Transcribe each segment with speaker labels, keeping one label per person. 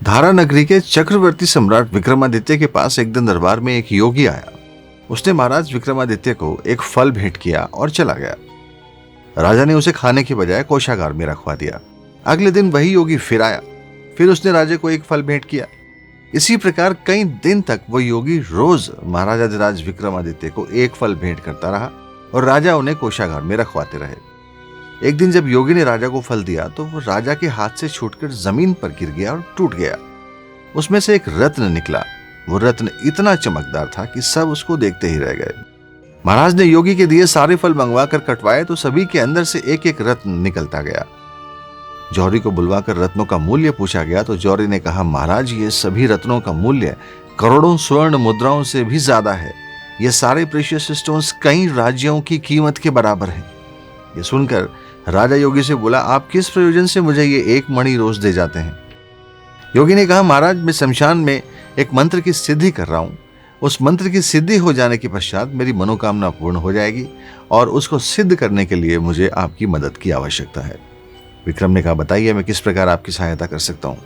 Speaker 1: धारा नगरी के चक्रवर्ती सम्राट विक्रमादित्य के पास एक दिन दरबार में एक योगी आया। उसने महाराज विक्रमादित्य को एक फल भेंट किया और चला गया। राजा ने उसे खाने के बजाय कोषागार में रखवा दिया। अगले दिन वही योगी फिर आया। फिर उसने राजा को एक फल भेंट किया। इसी प्रकार कई दिन तक वो योगी रोज महाराजाधिराज विक्रमादित्य को एक फल भेंट करता रहा और राजा उन्हें कोषागार में रखवाते रहे। एक दिन जब योगी ने राजा को फल दिया तो वो राजा के हाथ से छूटकर जमीन पर गिर गया और टूट गया। उसमें से एक रत्न निकला। वो रत्न इतना चमकदार था कि सब उसको देखते ही रह गए। महाराज ने योगी के दिए सारे फल मंगवाकर कटवाए तो सभी के अंदर से एक एक रत्न निकलता गया। जौहरी को बुलवाकर रत्नों का मूल्य पूछा गया तो जौहरी ने कहा, महाराज ये सभी रत्नों का मूल्य करोड़ों स्वर्ण मुद्राओं से भी ज्यादा है। ये सारे प्रेशियस स्टोन्स कई राज्यों की कीमत के बराबर हैं। ये सुनकर राजा योगी से बोला, आप किस प्रयोजन से मुझे ये एक मणि रोज दे जाते हैं? योगी ने कहा, महाराज मैं शमशान में एक मंत्र की सिद्धि कर रहा हूं। उस मंत्र की सिद्धि हो जाने के पश्चात मेरी मनोकामना पूर्ण हो जाएगी और उसको सिद्ध करने के लिए मुझे आपकी मदद की आवश्यकता है। विक्रम ने कहा, बताइए मैं किस प्रकार आपकी सहायता कर सकता हूँ?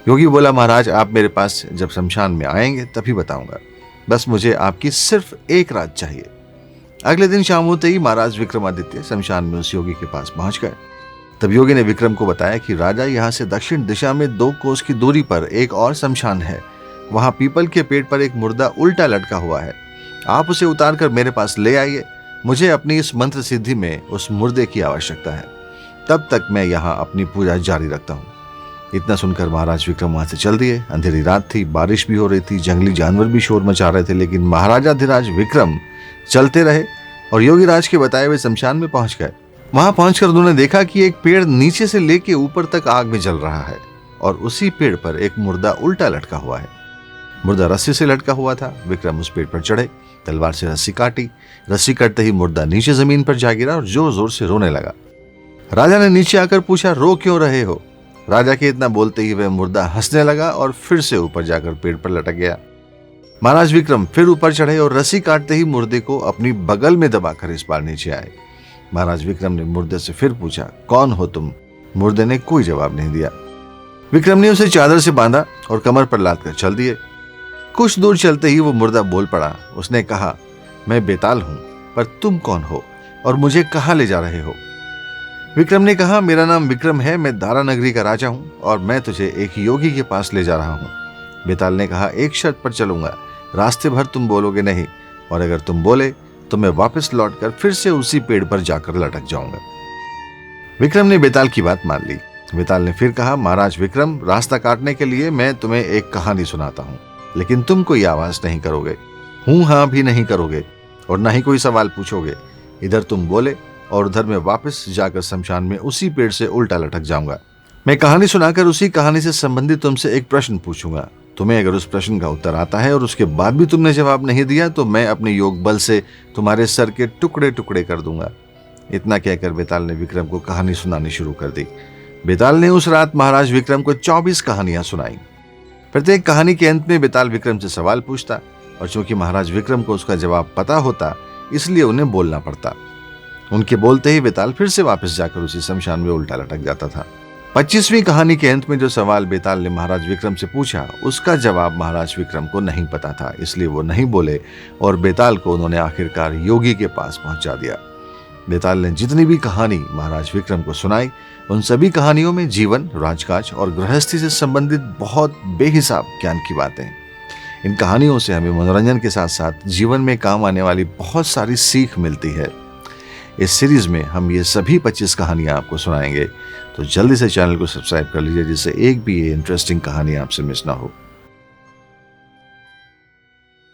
Speaker 1: योगी बोला, महाराज आप मेरे पास जब शमशान में आएंगे तभी बताऊंगा। बस मुझे आपकी सिर्फ एक रात चाहिए। अगले दिन शाम होते ही महाराज विक्रमादित्य शमशान में उस योगी के पास पहुंच गए। तब योगी ने विक्रम को बताया कि राजा यहाँ से दक्षिण दिशा में 2 कोस की दूरी पर एक और शमशान है। वहां पीपल के पेड़ पर एक मुर्दा उल्टा लटका हुआ है। आप उसे उतार कर मेरे पास ले आइए। मुझे अपनी इस मंत्र सिद्धि में उस मुर्दे की आवश्यकता है। तब तक मैं यहाँ अपनी पूजा जारी रखता हूँ। इतना सुनकर महाराज विक्रम वहां से चल दिए। अंधेरी रात थी, बारिश भी हो रही थी, जंगली जानवर भी शोर मचा रहे थे, लेकिन महाराजाधिराज विक्रम चलते रहे और योगीराज के बताए हुए शमशान में पहुंच गए। वहां पहुंचकर उन्होंने देखा कि एक पेड़ नीचे से लेके ऊपर तक आग में जल रहा है और उसी पेड़ पर एक मुर्दा उल्टा लटका हुआ है। मुर्दा रस्सी से लटका हुआ था। विक्रम उस पेड़ पर चढ़े, तलवार से रस्सी काटी। रस्सी कटते ही मुर्दा नीचे जमीन पर जा गिरा और जोर जोर से रोने लगा। राजा ने नीचे आकर पूछा, रो क्यों रहे हो? राजा के इतना बोलते ही वह मुर्दा हंसने लगा और फिर से ऊपर जाकर पेड़ पर लटक गया। महाराज विक्रम फिर ऊपर चढ़े और रस्सी काटते ही मुर्दे को अपनी बगल में दबाकर इस बार नीचे आए। महाराज विक्रम ने मुर्दे से फिर पूछा, कौन हो तुम? मुर्दे ने कोई जवाब नहीं दिया। विक्रम ने उसे चादर से बांधा और कमर पर लाद कर चल दिए। कुछ दूर चलते ही वो मुर्दा बोल पड़ा। उसने कहा, मैं बेताल हूं, पर तुम कौन हो और मुझे कहां ले जा रहे हो? विक्रम ने कहा, मेरा नाम विक्रम है, मैं धारा नगरी का राजा हूं और मैं तुझे एक योगी के पास ले जा रहा हूं। बेताल ने कहा, एक शर्त पर चलूंगा, रास्ते भर तुम बोलोगे नहीं और अगर तुम बोले तो मैं वापस लौटकर फिर से उसी पेड़ पर जाकर लटक जाऊंगा। विक्रम ने बेताल की बात मान ली। बेताल ने फिर कहा, महाराज विक्रम, रास्ता काटने के लिए मैं तुम्हें एक कहानी सुनाता हूँ, लेकिन तुम कोई आवाज नहीं करोगे, हूं हां भी नहीं करोगे और ना ही कोई सवाल पूछोगे। इधर तुम बोले और उधर मैं वापस जाकर शमशान में उसी पेड़ से उल्टा लटक जाऊंगा। मैं कहानी सुनाकर उसी कहानी से संबंधित तुमसे एक प्रश्न पूछूंगा। तुम्हें अगर उस प्रश्न का उत्तर आता है और उसके बाद भी तुमने जवाब नहीं दिया तो मैं अपने योग बल से तुम्हारे सर के टुकड़े टुकड़े कर दूंगा। इतना कहकर बेताल ने विक्रम को कहानी सुनानी शुरू कर दी। बेताल ने उस रात महाराज विक्रम को 24 कहानियां सुनाई। प्रत्येक कहानी के अंत में बेताल विक्रम से सवाल पूछता और चूंकि महाराज विक्रम को उसका जवाब पता होता इसलिए उन्हें बोलना पड़ता। उनके बोलते ही बेताल फिर से वापस जाकर उसी शमशान में उल्टा लटक जाता था। 25वीं कहानी के अंत में जो सवाल बेताल ने महाराज विक्रम से पूछा उसका जवाब महाराज विक्रम को नहीं पता था, इसलिए वो नहीं बोले और बेताल को उन्होंने आखिरकार योगी के पास पहुंचा दिया। बेताल ने जितनी भी कहानी महाराज विक्रम को सुनाई उन सभी कहानियों में जीवन, राजकाज और गृहस्थी से संबंधित बहुत बेहिसाब ज्ञान की बातें। इन कहानियों से हमें मनोरंजन के साथ साथ जीवन में काम आने वाली बहुत सारी सीख मिलती है। इस सीरीज में हम ये सभी 25 कहानियां आपको सुनाएंगे, तो जल्दी से चैनल को सब्सक्राइब कर लीजिए जिससे एक भी ये इंटरेस्टिंग कहानी आपसे मिस ना हो।